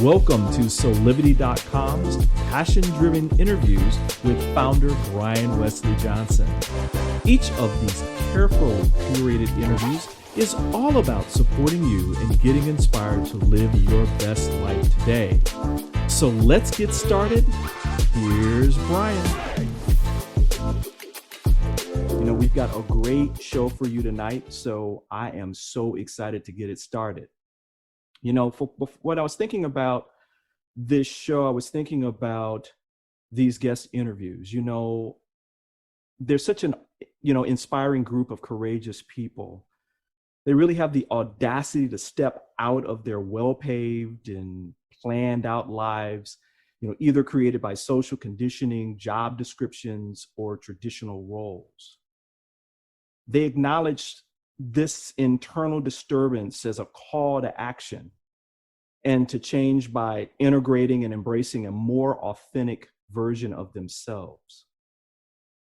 Welcome to Solivity.com's passion-driven interviews with founder Brian Westley Johnson. Each of these carefully curated interviews is all about supporting you in getting inspired to live your best life today. So let's get started. Here's Brian. You know, we've got a great show for you tonight, so I am so excited to get it started. You know, when I was thinking about this show, I was thinking about these guest interviews. You know, there's such an, inspiring group of courageous people. They really have the audacity to step out of their well-paved and planned out lives, either created by social conditioning, job descriptions, or traditional roles. They acknowledged this internal disturbance as a call to action and to change by integrating and embracing a more authentic version of themselves.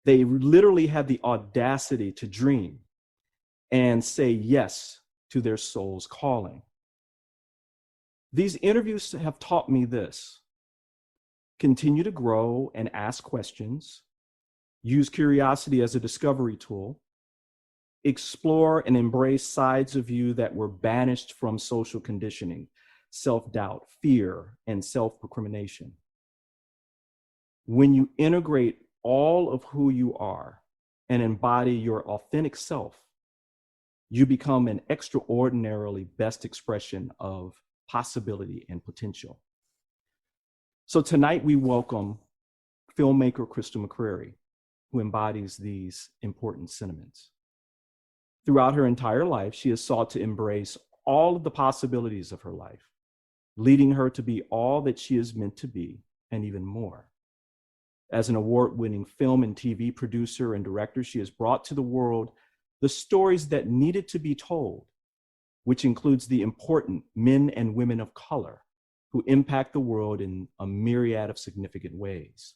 They literally had the audacity to dream and say yes to their soul's calling. These interviews have taught me this: continue to grow and ask questions, use curiosity as a discovery tool, explore and embrace sides of you that were banished from social conditioning, self-doubt, fear, and self-recrimination. When you integrate all of who you are and embody your authentic self, you become an extraordinarily best expression of possibility and potential. So tonight we welcome filmmaker Crystal McCrary, who embodies these important sentiments. Throughout her entire life, she has sought to embrace all of the possibilities of her life, leading her to be all that she is meant to be and even more. As an award-winning film and TV producer and director, she has brought to the world the stories that needed to be told, which includes the important men and women of color who impact the world in a myriad of significant ways.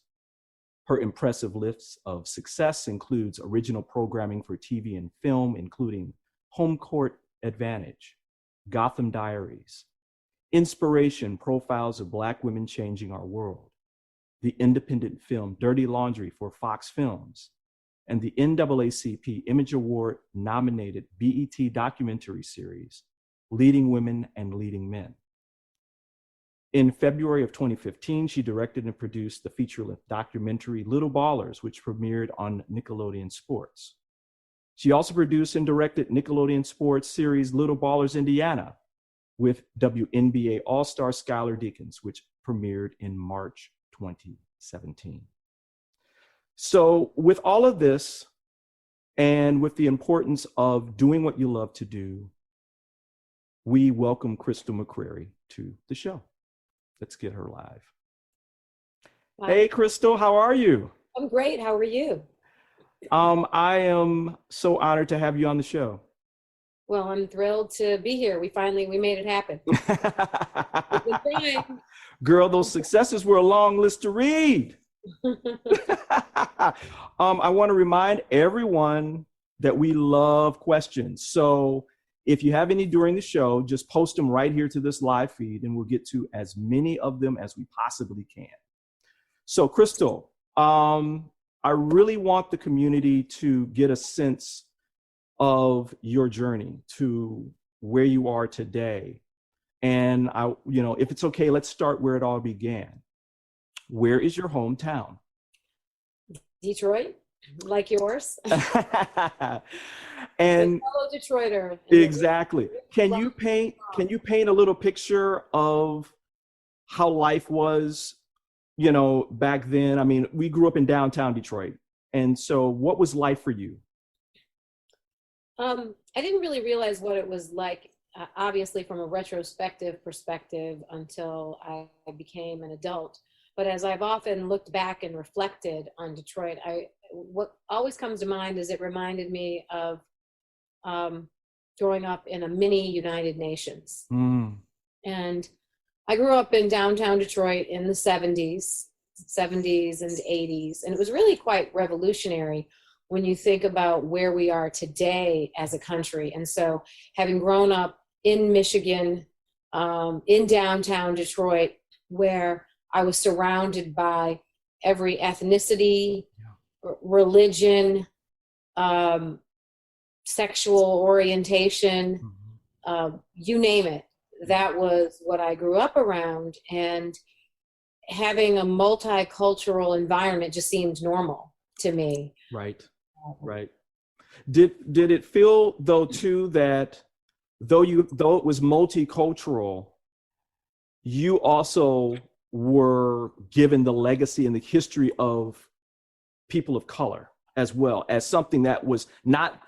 Her impressive list of success includes original programming for TV and film, including HOMECOURT ADVANTAGE, GOTHAM DIARIES, Inspiration: Profiles of Black Women Changing Our World, the independent film Dirty Laundry for Fox Films, and the NAACP Image Award nominated BET documentary series, Leading Women and Leading Men. In February of 2015, she directed and produced the feature-length documentary Little Ballers, which premiered on Nickelodeon Sports. She also produced and directed Nickelodeon Sports series Little Ballers Indiana with WNBA All-Star Skylar Diggins, which premiered in March 2017. So with all of this, and with the importance of doing what you love to do, we welcome Crystal McCrary to the show. Let's get her live. Wow. Hey, Crystal, how are you? I'm great. How are you? I am so honored to have you on the show. Well, I'm thrilled to be here. We made it happen. Girl, those successes were a long list to read. I want to remind everyone that we love questions. So if you have any during the show, just post them right here to this live feed and we'll get to as many of them as we possibly can. So Crystal, I really want the community to get a sense of your journey to where you are today. And if it's okay, let's start where it all began. Where is your hometown? Detroit, like yours. And fellow Detroiter. Exactly. Can you paint a little picture of how life was, back then? I mean, we grew up in downtown Detroit. And so what was life for you? I didn't really realize what it was like, obviously from a retrospective perspective, until I became an adult. But as I've often looked back and reflected on Detroit, what always comes to mind is it reminded me of growing up in a mini United Nations. Mm. And I grew up in downtown Detroit in the 70s and 80s. And it was really quite revolutionary when you think about where we are today as a country. And so having grown up in Michigan, in downtown Detroit, where I was surrounded by every ethnicity, religion, sexual orientation, you name it. That was what I grew up around, and having a multicultural environment just seemed normal to me. Right, right. Did it feel though too that though it was multicultural, you also were given the legacy and the history of people of color as well as something that was not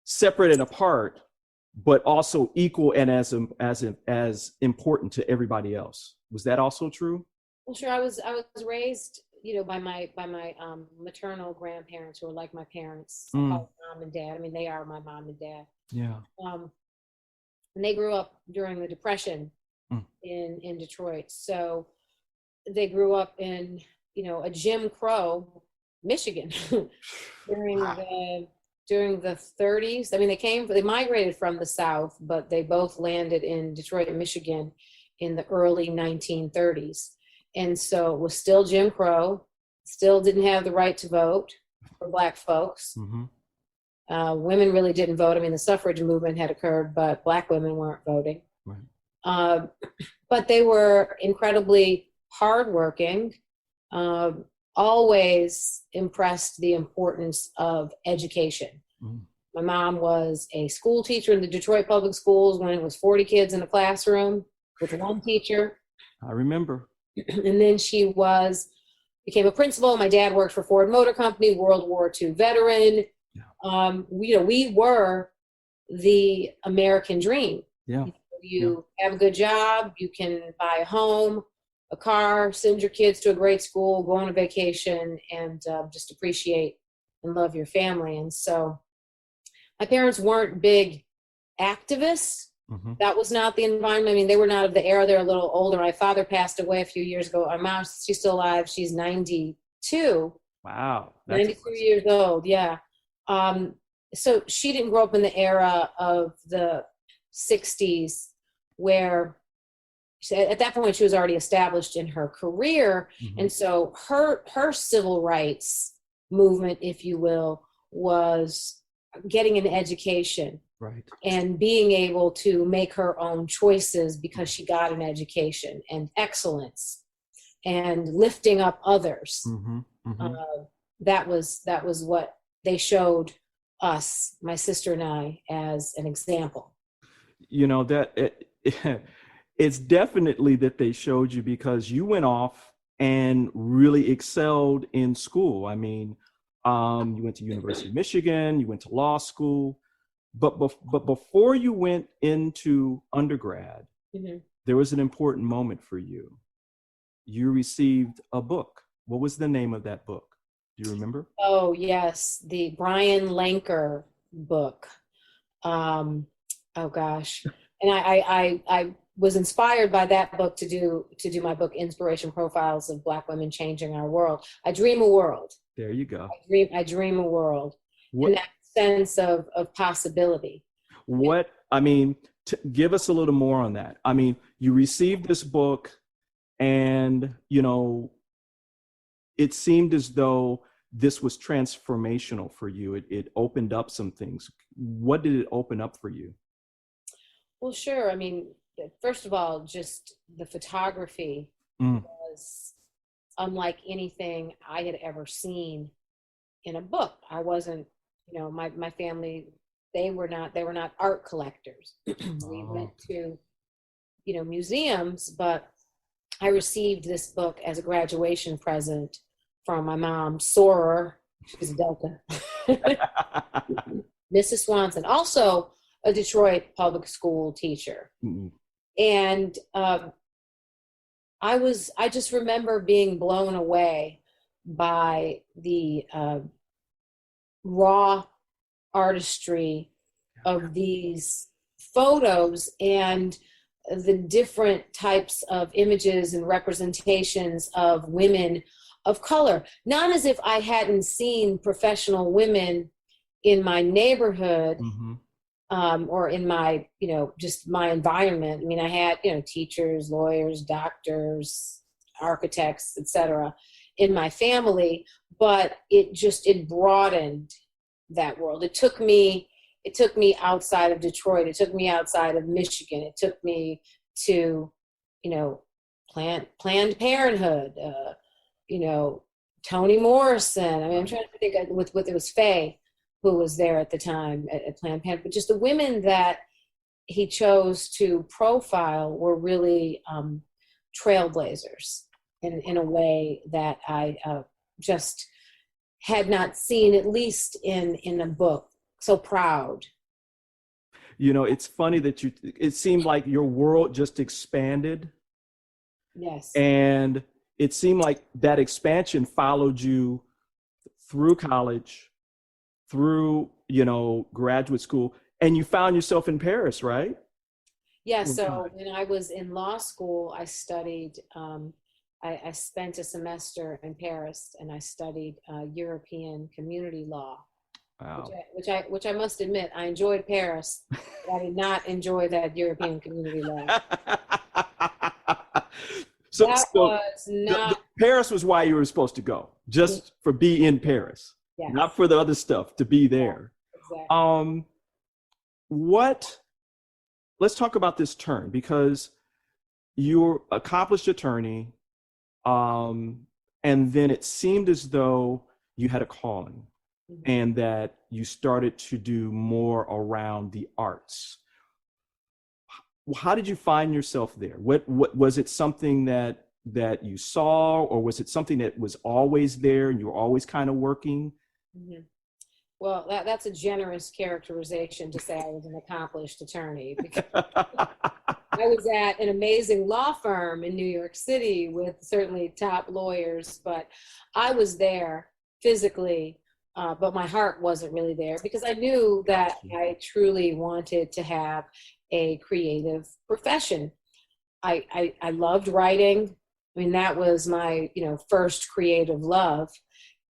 separate and apart, but also equal and as important to everybody else? Was that also true? Well, sure. I was raised, by my maternal grandparents, who are like my parents. I call them mom and dad. I mean, they are my mom and dad. Yeah. And they grew up during the Depression in Detroit. So they grew up in, a Jim Crow, Michigan, during the 30s. I mean, they migrated from the South, but they both landed in Detroit, Michigan in the early 1930s. And so it was still Jim Crow, still didn't have the right to vote for Black folks. Women really didn't vote. I mean, the suffrage movement had occurred, but Black women weren't voting. Right. But they were incredibly hardworking, always impressed the importance of education. My mom was a school teacher in the Detroit public schools when it was 40 kids in a classroom with one teacher. I remember. And then she became a principal. My dad worked for Ford Motor Company, World War II veteran. We were the American dream. Yeah. You have a good job, you can buy a home, a car, send your kids to a great school, go on a vacation, and just appreciate and love your family. And so my parents weren't big activists. That was not the environment. I mean, they were not of the era. They're a little older. My father passed away a few years ago. My mom, she's still alive. She's 92. Wow. 92 years old, yeah. So she didn't grow up in the era of the 60s, where at that point she was already established in her career. And so her civil rights movement, if you will, was getting an education. Right. And being able to make her own choices because she got an education, and excellence and lifting up others. That was what they showed us, my sister and I, as an example. It's definitely that they showed you, because you went off and really excelled in school. I mean, you went to University of Michigan, you went to law school. But before you went into undergrad, there was an important moment for you. You received a book. What was the name of that book? Do you remember? Oh, yes. The Brian Lanker book. Oh, gosh. And I was inspired by that book to do my book, Inspiration Profiles of Black Women Changing Our World. I dream a world. There you go. I dream a world. And that sense of possibility. Give us a little more on that. I mean, you received this book, and it seemed as though this was transformational for you. It opened up some things. What did it open up for you? Well, sure. I mean, first of all, just the photography was unlike anything I had ever seen in a book. I wasn't, my family, they were not art collectors. We went to, museums, but I received this book as a graduation present from my mom, Sorer. She's a Delta. Mrs. Swanson, also a Detroit public school teacher. And I just remember being blown away by the raw artistry of these photos and the different types of images and representations of women of color. Not as if I hadn't seen professional women in my neighborhood, or in my, just my environment. I mean, I had, teachers, lawyers, doctors, architects, etc. in my family, but it broadened that world. It took me outside of Detroit. It took me outside of Michigan. It took me to, Planned Parenthood, Toni Morrison. I mean, I'm trying to think with it was Faye who was there at the time at Planned Parenthood, but just the women that he chose to profile were really trailblazers in a way that I just had not seen, at least in a book. So proud. It's funny that it seemed like your world just expanded. Yes. And it seemed like that expansion followed you through college, through, graduate school, and you found yourself in Paris, right? Yeah. So when I was in law school, I studied, I spent a semester in Paris, and I studied European community law. Wow. Which I must admit, I enjoyed Paris, but I did not enjoy that European community law. Paris was why you were supposed to go, just for be in Paris, yes. Not for the other stuff, to be there. Yeah, exactly. Let's talk about this turn, because you're an accomplished attorney, and then it seemed as though you had a calling. Mm-hmm. And that you started to do more around the arts. How did you find yourself there? What was it, something that you saw, or was it something that was always there and you were always kind of working? Mm-hmm. Well, that's a generous characterization to say I was an accomplished attorney, because I was at an amazing law firm in New York City with certainly top lawyers, but I was there physically. But my heart wasn't really there, because I knew that I truly wanted to have a creative profession. I loved writing. I mean, that was my, first creative love.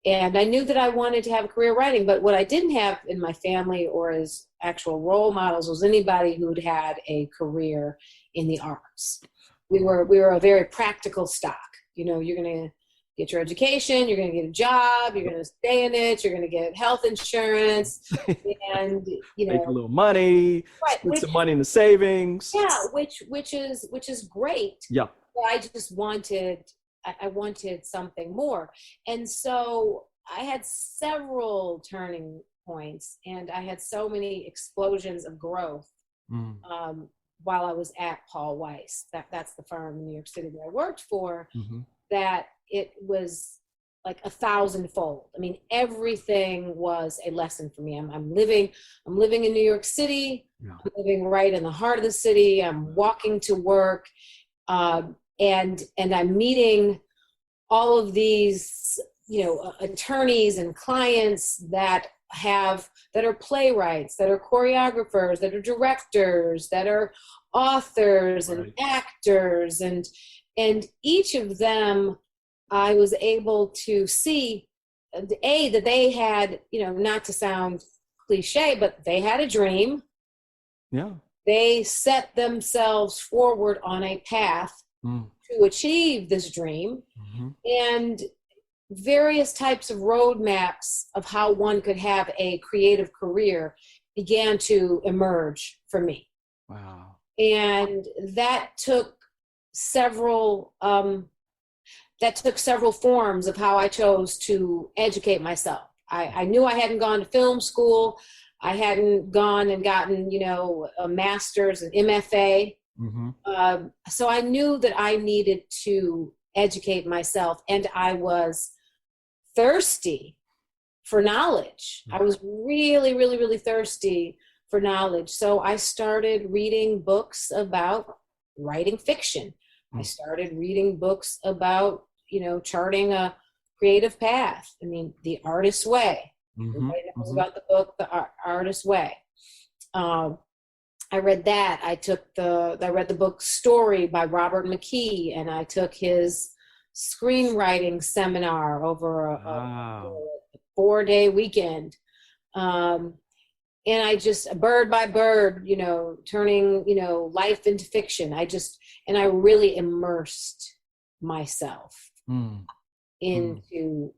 And I knew that I wanted to have a career writing, but what I didn't have in my family or as actual role models was anybody who'd had a career in the arts. We were a very practical stock. You're going to get your education, you're going to get a job, you're going to stay in it, you're going to get health insurance, and make a little money, right, put some money in the savings. Yeah, which is great. Yeah. But I just wanted something more, and so I had several turning points, and I had so many explosions of growth while I was at Paul Weiss. That's the firm in New York City that I worked for. Mm-hmm. That it was like 1,000-fold. I mean, everything was a lesson for me. I'm living in New York City. Yeah. I'm living right in the heart of the city. I'm walking to work, and I'm meeting all of these, attorneys and clients that are playwrights, that are choreographers, that are directors, that are authors, right, and actors, and each of them, I was able to see, that they had, not to sound cliche, but they had a dream. Yeah. They set themselves forward on a path to achieve this dream, and various types of roadmaps of how one could have a creative career began to emerge for me. Wow. And that took several forms of how I chose to educate myself. I knew I hadn't gone to film school. I hadn't gone and gotten, a master's, an MFA. Mm-hmm. So I knew that I needed to educate myself, and I was thirsty for knowledge. I was really, really, really thirsty for knowledge. So I started reading books about writing fiction. I started reading books about, charting a creative path. I mean, The Artist's Way. Everybody knows about the book, The Artist's Way. I read that. I read the book Story by Robert McKee, and I took his screenwriting seminar over a 4-day weekend. and I just, bird by bird, turning, life into fiction. And I really immersed myself into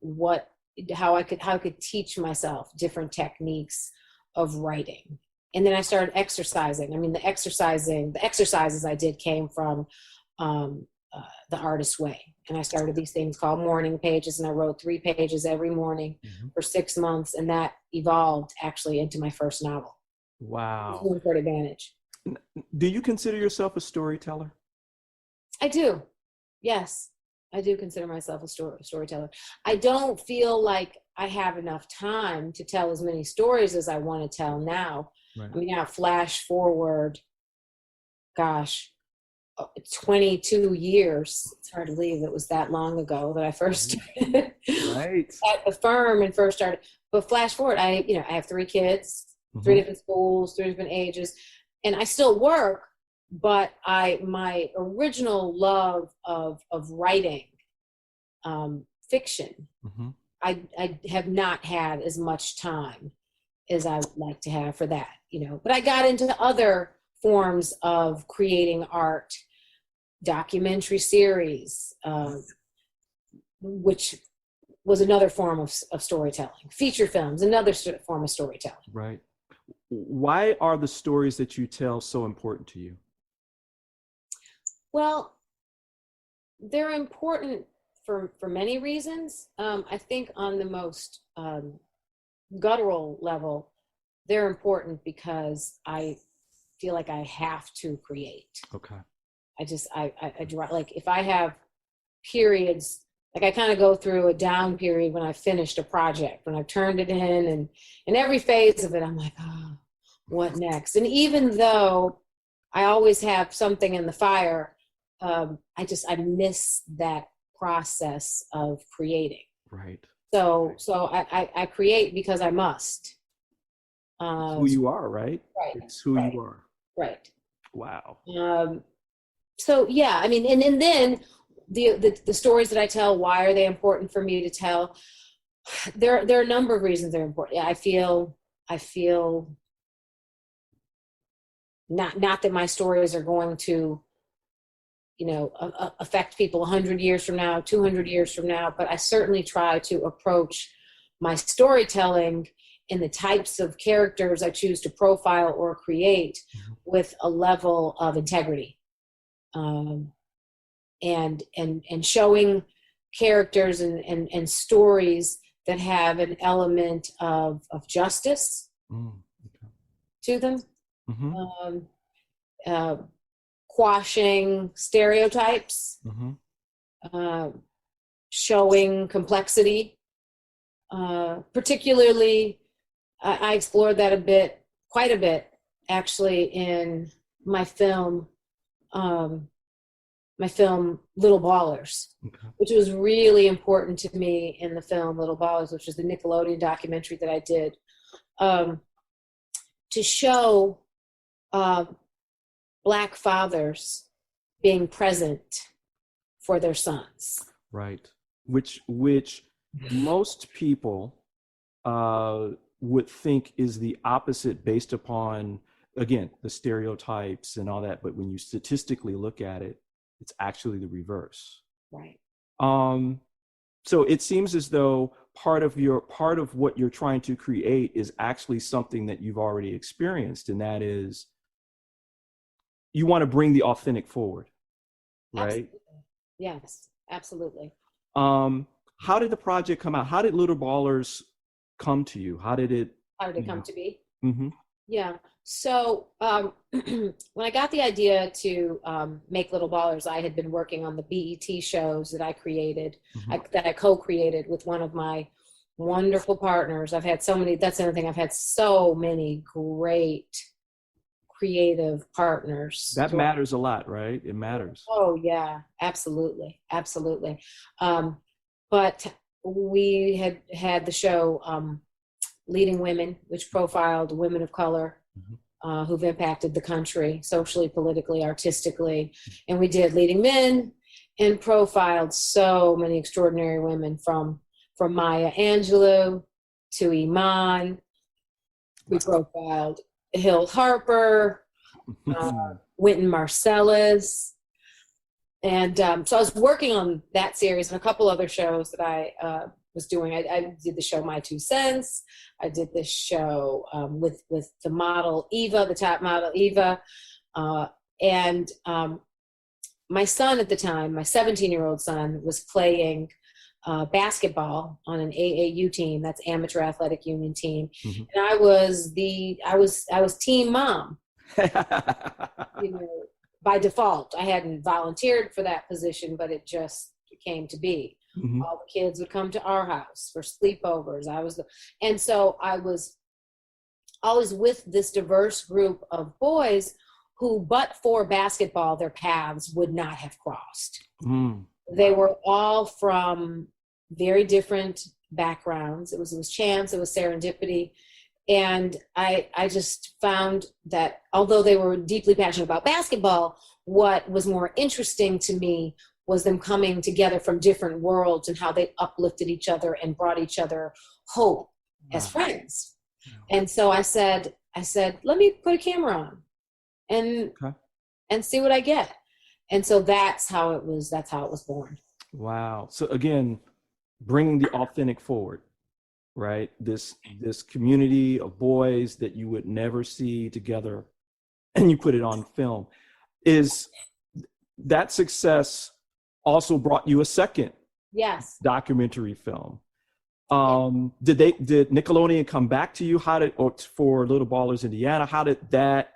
how I could teach myself different techniques of writing. And then I started exercising. I mean, the exercises I did came from the artist's way. And I started these things called morning pages, and I wrote 3 pages every morning for 6 months. And that evolved actually into my first novel. Wow. HOMECOURT ADVANTAGE. Do you consider yourself a storyteller? I do. Yes, I do consider myself a storyteller. I don't feel like I have enough time to tell as many stories as I want to tell now. Right. I mean, now flash forward, gosh, 22 years. It's hard to believe it was that long ago that I first started at the firm and first started. But flash forward, I have 3 kids, 3 different schools, 3 different ages, and I still work. But my original love of writing fiction, I have not had as much time as I would like to have for that, But I got into other forms of creating art, documentary series, which was another form of storytelling. Feature films, another form of storytelling. Right. Why are the stories that you tell so important to you? Well, they're important for many reasons. I think on the most guttural level, they're important because I feel like I have to create. Okay. I draw, like if I have periods, like I kind of go through a down period when I finished a project, when I've turned it in, and in every phase of it, I'm like, oh, what next? And even though I always have something in the fire, I miss that process of creating. Right. So I create because I must. It's who you are, right? Right. It's who you are. Right. Wow. So yeah, I mean, and then the stories that I tell, why are they important for me to tell? There are a number of reasons they're important. I feel not that my stories are going to, affect people 100 years from now, 200 years from now, but I certainly try to approach my storytelling in the types of characters I choose to profile or create with a level of integrity, and showing characters and stories that have an element of justice to them, quashing stereotypes, showing complexity. Particularly, I explored that quite a bit, actually, in my film Little Ballers, which was really important to me in the film Little Ballers, which is the Nickelodeon documentary that I did, to show Black fathers being present for their sons. Right. Which most people would think is the opposite based upon, again, the stereotypes and all that. But when you statistically look at it, it's actually the reverse. Right. So it seems as though part of what you're trying to create is actually something that you've already experienced, and that is you want to bring the authentic forward, right? Absolutely. Yes, absolutely. How did the project come out? How did Little Ballers come to you? How did it come to be? Yeah. So when I got the idea to make Little Ballers, I had been working on the BET shows that I created, that I co-created with one of my wonderful partners. I've had so many, that's another thing, I've had so many great creative partners. That matters a lot, right? It matters. Oh yeah, absolutely. Absolutely. But we had the show Leading Women, which profiled women of color who've impacted the country socially, politically, artistically. And we did Leading Men and profiled so many extraordinary women from Maya Angelou to Iman We profiled Hill Harper, Wynton Marsalis. And so I was working on that series and a couple other shows that I was doing. I did the show My Two Cents. I did this show with the model Eva, the top model Eva. And my son at the time, my 17-year-old son, was playing basketball on an AAU team. That's Amateur Athletic Union team. And I was team mom. You know, by default. I hadn't volunteered for that position, but it just came to be. All the kids would come to our house for sleepovers. And so I was always with this diverse group of boys who, but for basketball, their paths would not have crossed. They were all from very different backgrounds. It was chance, it was serendipity. And I just found that although they were deeply passionate about basketball, what was more interesting to me was them coming together from different worlds and how they uplifted each other and brought each other hope as friends. And so I said, let me put a camera on and see what I get. And so that's how it was born. Wow. So again, bringing the authentic forward. Right? This community of boys that you would never see together, and you put it on film. Is that success also brought you a second documentary film? Did Nickelodeon come back to you? Or for Little Ballers Indiana? How did that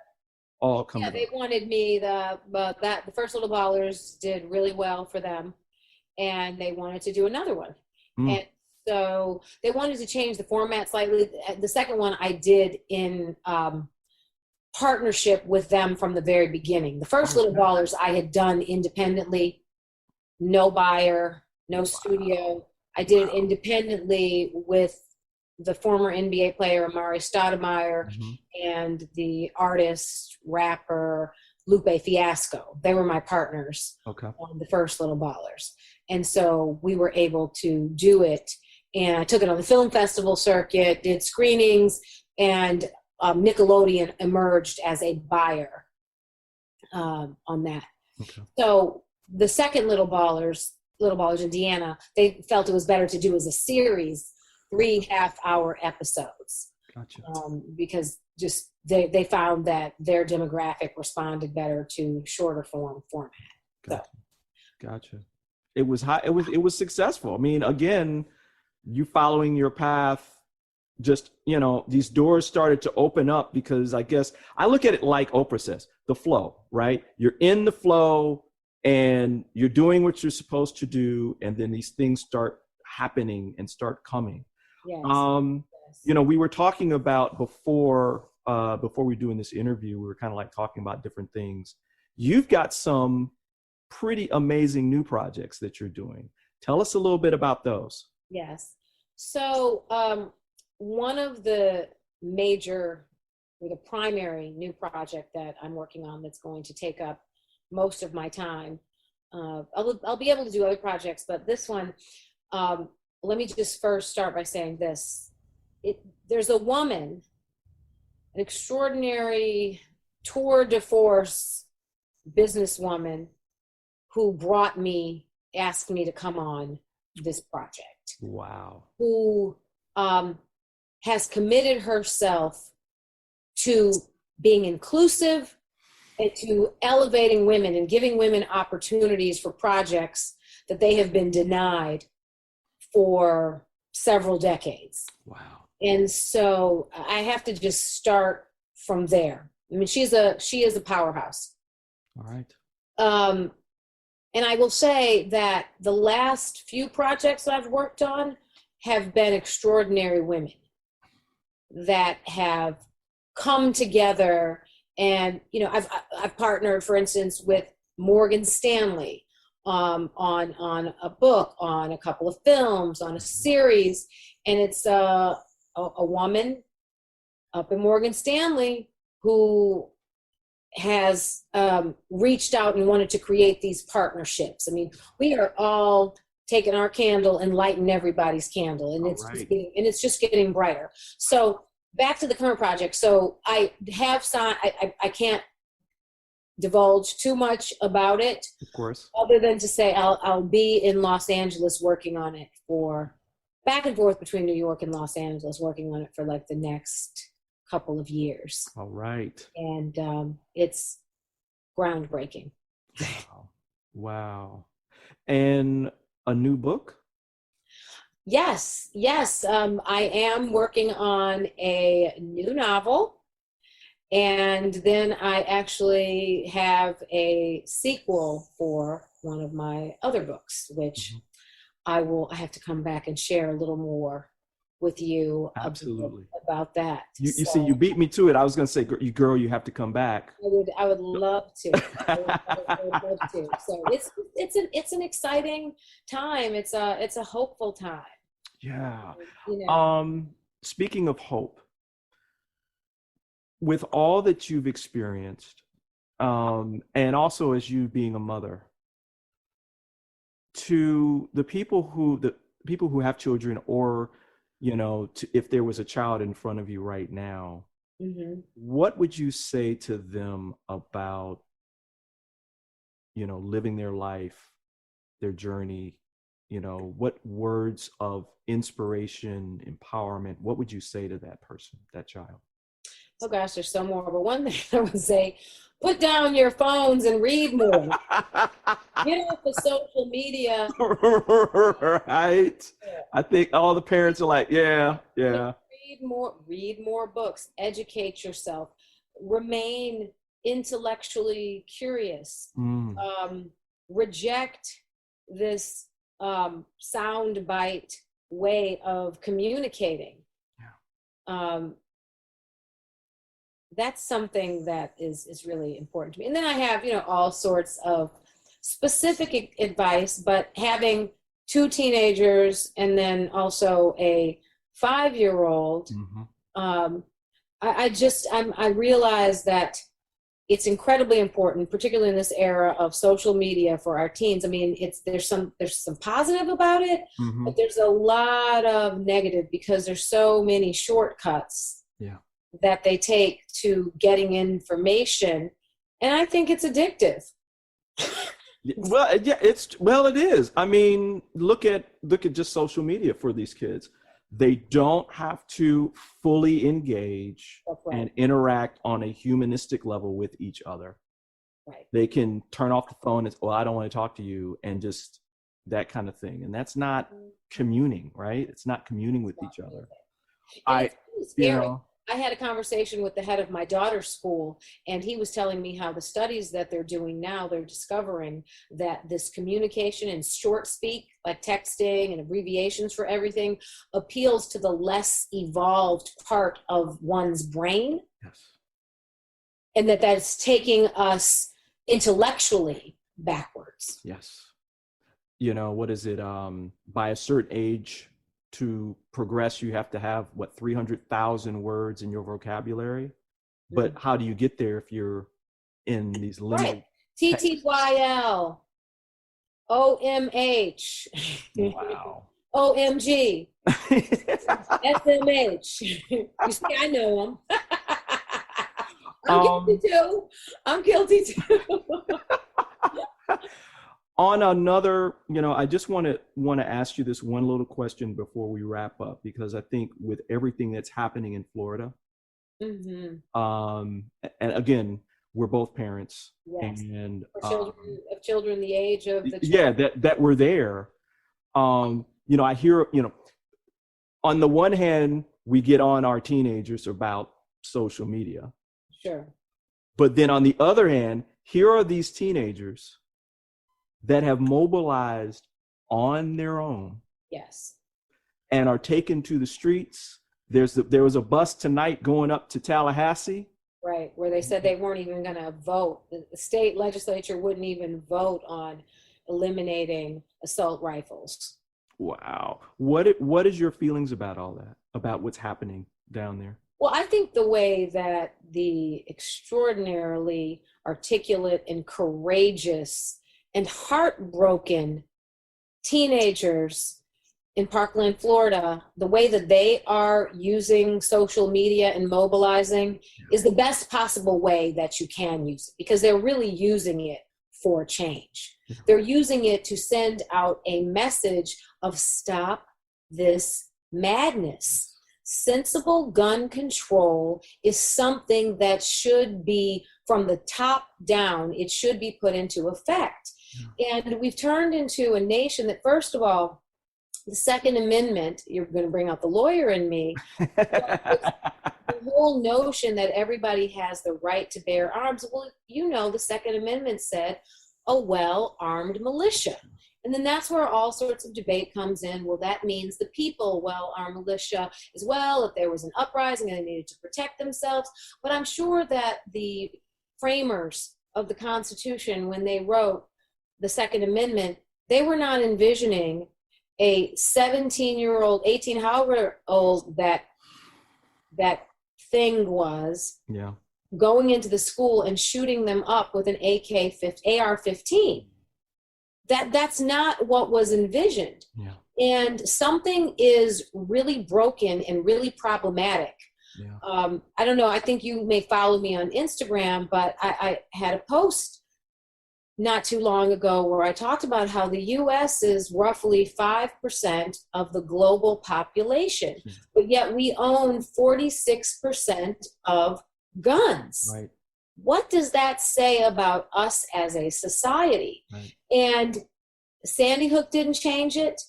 all come about? They wanted me. The first Little Ballers did really well for them, and they wanted to do another one. And so they wanted to change the format slightly. The second one I did in partnership with them from the very beginning. The first Little Ballers I had done independently, no buyer, no studio. I did it independently with the former NBA player Amari Stoudemire and the artist, rapper Lupe Fiasco. They were my partners on the first Little Ballers. And so we were able to do it. And I took it on the film festival circuit, did screenings, and Nickelodeon emerged as a buyer on that. So the second Little Ballers Indiana, they felt it was better to do as a series, 3 half-hour episodes. Because just they found that their demographic responded better to shorter format. Gotcha. It was successful. I mean, again, you following your path, just, these doors started to open up, because I guess I look at it like Oprah says, the flow, right? You're in the flow and you're doing what you're supposed to do. And then these things start happening and start coming. Yes. We were talking about before we were doing this interview, we were kind of like talking about different things. You've got some pretty amazing new projects that you're doing. Tell us a little bit about those. Yes. So one of the major, or the primary new project that I'm working on that's going to take up most of my time, I'll be able to do other projects, but this one, let me just first start by saying this. There's a woman, an extraordinary tour de force businesswoman who asked me to come on this project. Wow. Who has committed herself to being inclusive and to elevating women and giving women opportunities for projects that they have been denied for several decades. Wow. And so I have to just start from there. I mean, she is a powerhouse. All right. And I will say that the last few projects that I've worked on have been extraordinary women that have come together. And, I've partnered, for instance, with Morgan Stanley on a book, on a couple of films, on a series. And it's a woman up in Morgan Stanley who has reached out and wanted to create these partnerships. I mean, we are all taking our candle and lighting everybody's candle, and it's just getting brighter. So back to the current project. So I have signed, I can't divulge too much about it, Of course. other than to say I'll be in Los Angeles working on it for back and forth between New York and Los Angeles, working on it for like the next couple of years. All right. And it's groundbreaking. Wow. Wow. And a new book? Yes. I am working on a new novel. And then I actually have a sequel for one of my other books, which I have to come back and share a little more with you. Absolutely. About that. You see, you beat me to it. I was going to say, girl, you have to come back. I would love to. I would love to. So it's an exciting time. It's a hopeful time. Yeah. You know. Speaking of hope, with all that you've experienced, and also as you being a mother, to the people who have children, or if there was a child in front of you right now, what would you say to them about living their life, their journey? What words of inspiration, empowerment, what would you say to that person, that child? Oh gosh, there's so more. But one thing I would say, put down your phones and read more. Get off of social media. Right. I think all the parents are like, yeah. Read more books, educate yourself, remain intellectually curious, reject this soundbite way of communicating. That's something that is really important to me. And then I have, all sorts of specific advice, but having 2 teenagers and then also a 5-year-old, I realize that it's incredibly important, particularly in this era of social media, for our teens. I mean, there's some positive about it, but there's a lot of negative because there's so many shortcuts that they take to getting information, and I think it's addictive. Well, yeah, it is. I mean, look at just social media for these kids. They don't have to fully engage and interact on a humanistic level with each other. Right. They can turn off the phone and, I don't want to talk to you, and just that kind of thing. And that's not communing, right? It's not communing with each other. It's scary. I had a conversation with the head of my daughter's school, and he was telling me how the studies that they're doing now, they're discovering that this communication and short speak, like texting and abbreviations for everything, appeals to the less evolved part of one's brain. Yes. And that's taking us intellectually backwards. Yes. What is it? By a certain age, to progress, you have to have 300,000 words in your vocabulary. But how do you get there if you're in these limited? Right. TTYL, OMH, wow, OMG, SMH. You see, I know them. I'm guilty too. On another, I just want to ask you this one little question before we wrap up, because I think with everything that's happening in Florida, and again, we're both parents, and children the age of the that were there. I hear, on the one hand, we get on our teenagers about social media, sure, but then on the other hand, here are these teenagers that have mobilized on their own, and are taken to the streets. There was a bus tonight going up to Tallahassee, right, where they said they weren't even going to vote. The state legislature wouldn't even vote on eliminating assault rifles. Wow. What is your feelings about all that, about what's happening down there? Well, I think the way that the extraordinarily articulate and courageous and heartbroken teenagers in Parkland, Florida, the way that they are using social media and mobilizing is the best possible way that you can use it, because they're really using it for change. They're using it to send out a message of stop this madness. Sensible gun control is something that should be from the top down. It should be put into effect. And we've turned into a nation that, first of all, the Second Amendment, you're going to bring out the lawyer in me, the whole notion that everybody has the right to bear arms. Well, you know, the Second Amendment said a well-armed militia. And then that's where all sorts of debate comes in. Well, that means the people, well-armed militia as well, if there was an uprising and they needed to protect themselves. But I'm sure that the framers of the Constitution, when they wrote the Second Amendment, they were not envisioning a 17-year-old, 18, however old that thing was, going into the school and shooting them up with an AR-15. That's not what was envisioned. And something is really broken and really problematic. I don't know, I think you may follow me on Instagram, but I had a post not too long ago where I talked about how the US is roughly 5% of the global population, but yet we own 46% of guns. Right. What does that say about us as a society? Right. And Sandy Hook didn't change it.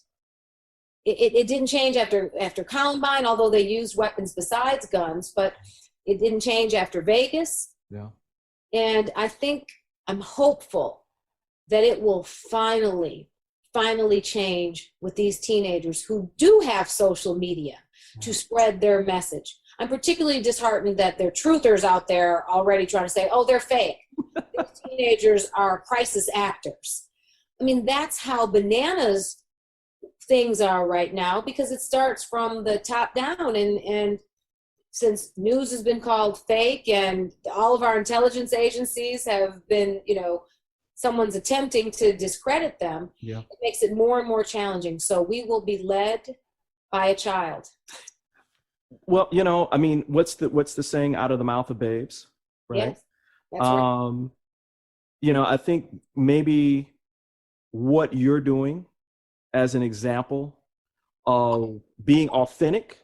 It didn't change after Columbine, although they used weapons besides guns, but it didn't change after Vegas. And I'm hopeful that it will finally change with these teenagers who do have social media to spread their message. I'm particularly disheartened that there are truthers out there already trying to say, oh, they're fake. These teenagers are crisis actors. I mean, that's how bananas things are right now, because it starts from the top down. And since news has been called fake and all of our intelligence agencies have been, someone's attempting to discredit them, it makes it more and more challenging. So we will be led by a child. Well, I mean, what's the saying, out of the mouth of babes, right? Yes, that's right. I think maybe what you're doing as an example of being authentic,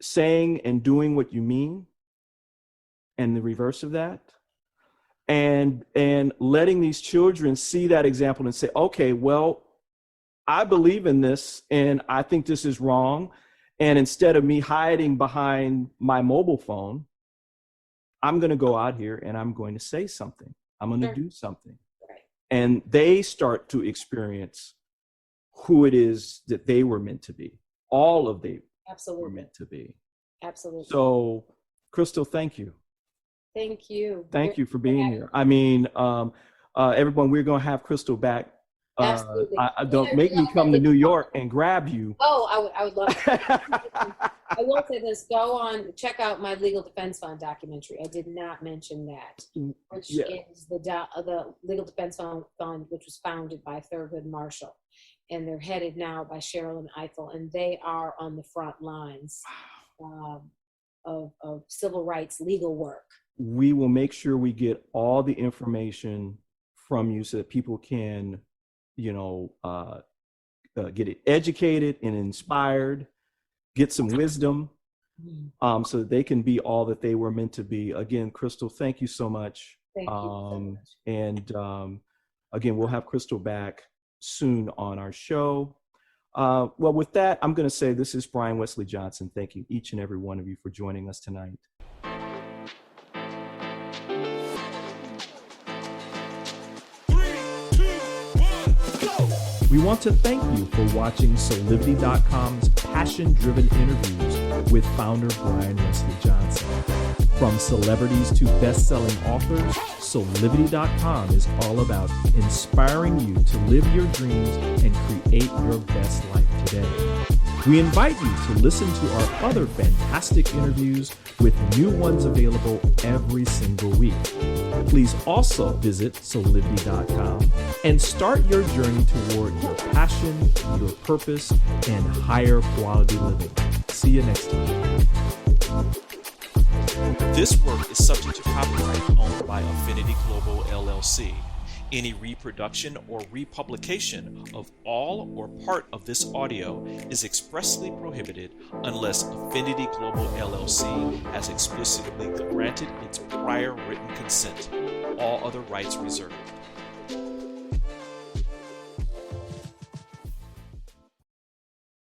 saying and doing what you mean, and the reverse of that, and letting these children see that example and say, okay, well, I believe in this and I think this is wrong. And instead of me hiding behind my mobile phone, I'm going to go out here and I'm going to say something. I'm going to do something. And they start to experience who it is that they were meant to be. All of they were meant to be. Absolutely. So, Crystal, thank you. Thank you. Thank you for being here. I mean, everyone, we're going to have Crystal back. Absolutely. Don't make me come to New York and grab you. Oh, I would love to. I will say this, check out my Legal Defense Fund documentary. I did not mention that, which is the Legal Defense Fund, which was founded by Thurgood Marshall. And they're headed now by Sherilyn Eiffel, and they are on the front lines of civil rights legal work. We will make sure we get all the information from you so that people can get it educated and inspired, get some wisdom, so that they can be all that they were meant to be. Again, Crystal, thank you so much. Thank you so much. And again, we'll have Crystal back soon on our show. Well, with that, I'm going to say this is Brian Westley Johnson. Thanking each and every one of you for joining us tonight. We want to thank you for watching Solivity.com's passion-driven interviews with founder Brian Westley Johnson. From celebrities to best-selling authors, Solivity.com is all about inspiring you to live your dreams and create your best life today. We invite you to listen to our other fantastic interviews with new ones available every single week. Please also visit solidity.com and start your journey toward your passion, your purpose, and higher quality living. See you next time. This work is subject to copyright owned by Affinity Global LLC. Any reproduction or republication of all or part of this audio is expressly prohibited unless Affinity Global LLC has explicitly granted its prior written consent. All other rights reserved.